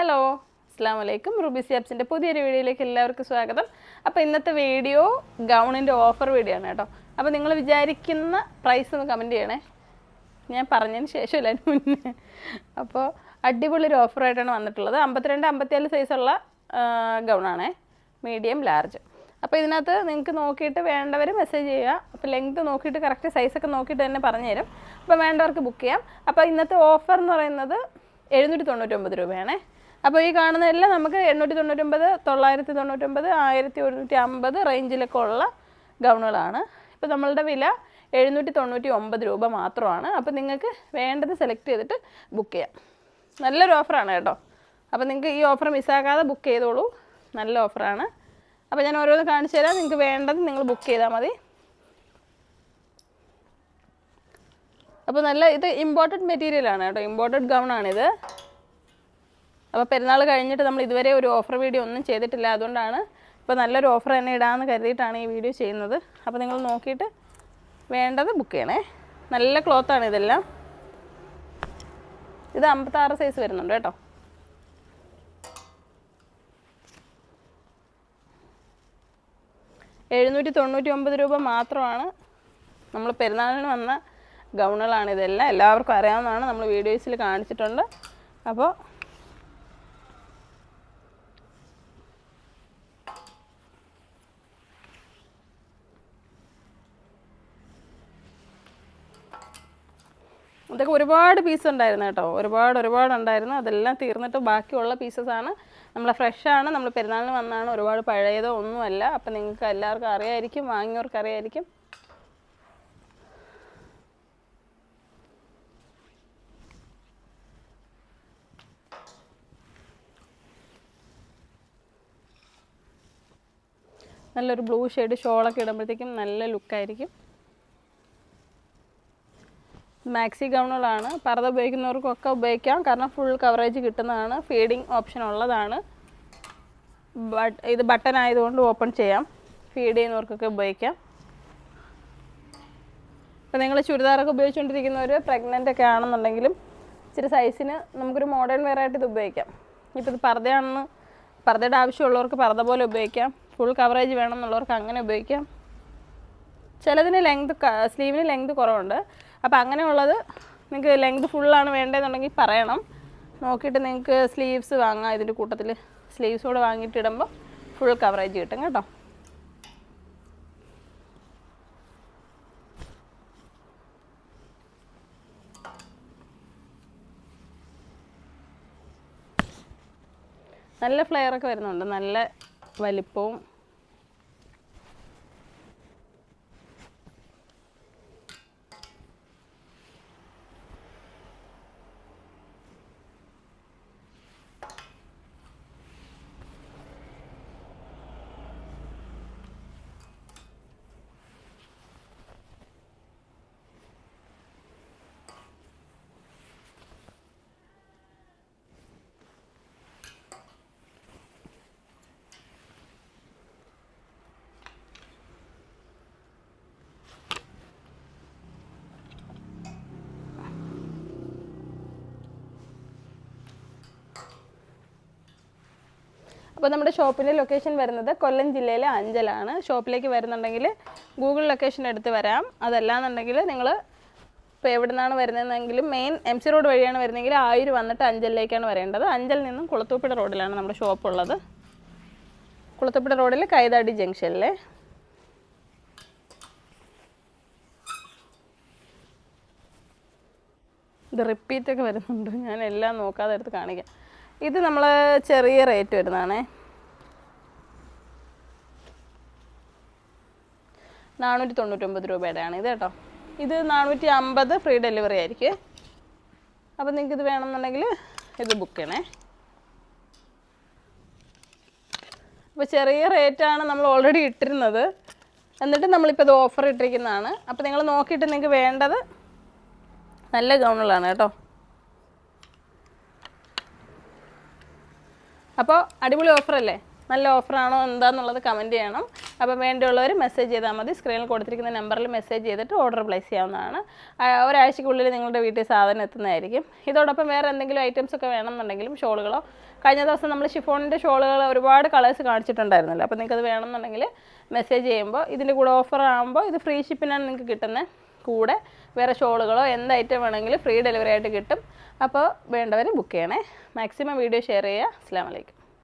Hello അസ്സലാമു അലൈക്കും rupees ആപ്സിൻ്റെ പുതിയൊരു വീഡിയോയിലേക്ക് എല്ലാവർക്കും സ്വാഗതം. അപ്പോൾ ഇന്നത്തെ വീഡിയോ ഗൗണിൻ്റെ ഓഫർ വീഡിയോ ആണ് കേട്ടോ. അപ്പോൾ നിങ്ങൾ വിചാരിക്കുന്ന പ്രൈസ് ഒന്ന് കമൻറ്റ് ചെയ്യണേ, ഞാൻ പറഞ്ഞതിന് ശേഷമല്ല അതിന് മുന്നേ. അപ്പോൾ അടിപൊളി ഒരു ഓഫറായിട്ടാണ് വന്നിട്ടുള്ളത്. 52-54 സൈസുള്ള ഗൗണാണേ, മീഡിയം ലാർജ്. അപ്പോൾ ഇതിനകത്ത് നിങ്ങൾക്ക് നോക്കിയിട്ട് വേണ്ടവർ മെസ്സേജ് ചെയ്യുക. അപ്പോൾ ലെങ്ത് നോക്കിയിട്ട് കറക്റ്റ് സൈസൊക്കെ നോക്കിയിട്ട് തന്നെ പറഞ്ഞുതരും. അപ്പോൾ വേണ്ടവർക്ക് ബുക്ക് ചെയ്യാം. അപ്പോൾ ഇന്നത്തെ ഓഫർ എന്ന് പറയുന്നത് 799 രൂപയാണേ. അപ്പോൾ ഈ കാണുന്നതെല്ലാം നമുക്ക് 899, 999, 1150 റേഞ്ചിലൊക്കെ ഉള്ള ഗൗണുകളാണ്. ഇപ്പോൾ നമ്മളുടെ വില 799 രൂപ മാത്രമാണ്. അപ്പോൾ നിങ്ങൾക്ക് വേണ്ടത് സെലക്ട് ചെയ്തിട്ട് ബുക്ക് ചെയ്യാം. നല്ലൊരു ഓഫറാണ് കേട്ടോ. അപ്പോൾ നിങ്ങൾക്ക് ഈ ഓഫർ മിസ്സാക്കാതെ ബുക്ക് ചെയ്തോളൂ, നല്ല ഓഫറാണ്. അപ്പോൾ ഞാൻ ഓരോന്ന് കാണിച്ചു തരാം, നിങ്ങൾക്ക് വേണ്ടത് നിങ്ങൾ ബുക്ക് ചെയ്താൽ മതി. അപ്പോൾ നല്ല ഇത് ഇമ്പോർട്ടഡ് മെറ്റീരിയലാണ് കേട്ടോ, ഇമ്പോർട്ടഡ് ഗൗണാണിത്. അപ്പോൾ പെരുന്നാൾ കഴിഞ്ഞിട്ട് നമ്മൾ ഇതുവരെ ഒരു ഓഫർ വീഡിയോ ഒന്നും ചെയ്തിട്ടില്ല, അതുകൊണ്ടാണ് ഇപ്പോൾ നല്ലൊരു ഓഫർ തന്നെ ഇടാമെന്ന് കരുതിയിട്ടാണ് ഈ വീഡിയോ ചെയ്യുന്നത്. അപ്പോൾ നിങ്ങൾ നോക്കിയിട്ട് വേണ്ടത് ബുക്ക് ചെയ്യണേ. നല്ല ക്ലോത്താണ് ഇതെല്ലാം. ഇത് 56 സൈസ് വരുന്നുണ്ട് കേട്ടോ. രൂപ മാത്രമാണ്. നമ്മൾ പെരുന്നാളിന് വന്ന ഗൗണുകളാണ് ഇതെല്ലാം. എല്ലാവർക്കും അറിയാവുന്നതാണ്, നമ്മൾ വീഡിയോസിൽ കാണിച്ചിട്ടുണ്ട്. അപ്പോൾ ഇതൊക്കെ ഒരുപാട് പീസ് ഉണ്ടായിരുന്നു കേട്ടോ, ഒരുപാട് ഉണ്ടായിരുന്നു. അതെല്ലാം തീർന്നിട്ട് ബാക്കിയുള്ള പീസസാണ്. നമ്മൾ ഫ്രഷാണ്, നമ്മൾ പെരുന്നാളിന് വന്നാണ്, ഒരുപാട് പഴയതോ ഒന്നുമല്ല. അപ്പം നിങ്ങൾക്ക് എല്ലാവർക്കും അറിയായിരിക്കും, വാങ്ങിയവർക്ക് അറിയായിരിക്കും. നല്ലൊരു ബ്ലൂ ഷെയ്ഡ് ഷോളൊക്കെ ഇടുമ്പോഴത്തേക്കും നല്ല ലുക്കായിരിക്കും. മാക്സി ഗൗണുകളാണ്, പർദ്ദ ഉപയോഗിക്കുന്നവർക്കൊക്കെ ഉപയോഗിക്കാം, കാരണം ഫുൾ കവറേജ് കിട്ടുന്നതാണ്. ഫീഡിങ് ഓപ്ഷൻ ഉള്ളതാണ്. ഇത് ബട്ടൺ ആയതുകൊണ്ട് ഓപ്പൺ ചെയ്യാം, ഫീഡ് ചെയ്യുന്നവർക്കൊക്കെ ഉപയോഗിക്കാം. അപ്പോൾ നിങ്ങൾ ചുരിദാറൊക്കെ ഉപയോഗിച്ചുകൊണ്ടിരിക്കുന്നവർ പ്രഗ്നൻ്റ് ഒക്കെ ആണെന്നുണ്ടെങ്കിലും ഇച്ചിരി സൈസിന് നമുക്കൊരു മോഡേൺ വെയർ ആയിട്ട് ഇത് ഉപയോഗിക്കാം. ഇപ്പോൾ ഇത് പർദ്ദയാണെന്ന്, പർദ്ദയുടെ ആവശ്യമുള്ളവർക്ക് പർദ്ദ പോലെ ഉപയോഗിക്കാം. ഫുൾ കവറേജ് വേണമെന്നുള്ളവർക്ക് അങ്ങനെ ഉപയോഗിക്കാം. ചിലതിന് ലെങ്ത്, സ്ലീവിന് ലെങ്ത് കുറവുണ്ട്. അപ്പോൾ അങ്ങനെയുള്ളത് നിങ്ങൾക്ക് ലെങ്ത് ഫുള്ളാണ് വേണ്ടതെന്നുണ്ടെങ്കിൽ പറയണം, നോക്കിയിട്ട് നിങ്ങൾക്ക് സ്ലീവ്സ് വാങ്ങാം. ഇതിൻ്റെ കൂട്ടത്തിൽ സ്ലീവ്സ് കൂടെ വാങ്ങിയിട്ട് ഇടുമ്പോൾ ഫുൾ കവറേജ് കിട്ടും കേട്ടോ. നല്ല ഫ്ലെയറൊക്കെ വരുന്നുണ്ട്, നല്ല വലിപ്പവും. അപ്പോൾ നമ്മുടെ ഷോപ്പിൻ്റെ ലൊക്കേഷൻ വരുന്നത് കൊല്ലം ജില്ലയിലെ അഞ്ചലാണ്. ഷോപ്പിലേക്ക് വരുന്നുണ്ടെങ്കിൽ ഗൂഗിൾ ലൊക്കേഷൻ എടുത്ത് വരാം. അതല്ലാന്നുണ്ടെങ്കിൽ നിങ്ങൾ ഇപ്പോൾ എവിടെ നിന്നാണ് വരുന്നതെന്നെങ്കിലും മെയിൻ MC റോഡ് വഴിയാണ് വരുന്നതെങ്കിൽ 1000 വന്നിട്ട് അഞ്ചലിലേക്കാണ് വരേണ്ടത്. അഞ്ചൽ നിന്നും കുളത്തൂപ്പുഴ റോഡിലാണ് നമ്മുടെ ഷോപ്പുള്ളത്. കുളത്തൂപ്പുഴ റോഡിൽ കൈതാടി ജംഗ്ഷനിലെ. ഇത് റിപ്പീറ്റൊക്കെ വരുന്നുണ്ട്, ഞാൻ എല്ലാം നോക്കാതെ എടുത്ത് കാണിക്കാം. ഇത് നമ്മൾ ചെറിയ റേറ്റ് വരുന്നതാണേ, 499 രൂപയുടെയാണ് ഇത് കേട്ടോ. ഇത് 450 ഫ്രീ ഡെലിവറി ആയിരിക്കും. അപ്പോൾ നിങ്ങൾക്ക് ഇത് വേണമെന്നുണ്ടെങ്കിൽ ഇത് ബുക്ക് ചെയ്യണേ. അപ്പോൾ ചെറിയ റേറ്റാണ് നമ്മൾ ഓൾറെഡി ഇട്ടിരുന്നത്, എന്നിട്ട് നമ്മളിപ്പോൾ ഇത് ഓഫർ ഇട്ടിരിക്കുന്നതാണ്. അപ്പോൾ നിങ്ങൾ നോക്കിയിട്ട് നിങ്ങൾക്ക് വേണ്ടത് നല്ല ഗൗണുകളാണ് കേട്ടോ. അപ്പോൾ അടിപൊളി ഓഫറല്ലേ. നല്ല ഓഫറാണോ എന്താണെന്നുള്ളത് കമൻറ്റ് ചെയ്യണം. അപ്പോൾ വേണ്ടിയുള്ളവർ മെസ്സേജ് ചെയ്താൽ മതി. സ്ക്രീനിൽ കൊടുത്തിരിക്കുന്ന നമ്പറിൽ മെസ്സേജ് ചെയ്തിട്ട് ഓർഡർ പ്ലേസ് ചെയ്യാവുന്നതാണ്. ഒരാഴ്ചയ്ക്കുള്ളിൽ നിങ്ങളുടെ വീട്ടിൽ സാധനം എത്തുന്നതായിരിക്കും. ഇതോടൊപ്പം വേറെ എന്തെങ്കിലും ഐറ്റംസ് ഒക്കെ വേണമെന്നുണ്ടെങ്കിലും ഷോളുകളോ, കഴിഞ്ഞ ദിവസം നമ്മൾ ഷിഫോണിൻ്റെ ഷോളുകൾ ഒരുപാട് കളേഴ്സ് കാണിച്ചിട്ടുണ്ടായിരുന്നല്ലോ. അപ്പോൾ നിങ്ങൾക്കത് വേണമെന്നുണ്ടെങ്കിൽ മെസ്സേജ് ചെയ്യുമ്പോൾ ഇതിൻ്റെ കൂടെ ഓഫർ ആകുമ്പോൾ ഇത് ഫ്രീ ഷിപ്പിനാണ് നിങ്ങൾക്ക് കിട്ടുന്നത്. കൂടെ വേറെ ഷോളുകളോ എന്ത് ഐറ്റം വേണമെങ്കിലും ഫ്രീ ഡെലിവറി ആയിട്ട് കിട്ടും. അപ്പോൾ വേണ്ടവർ ബുക്ക് ചെയ്യണേ. മാക്സിമം വീഡിയോ ഷെയർ ചെയ്യുക. അസ്സലാമു അലൈക്കും.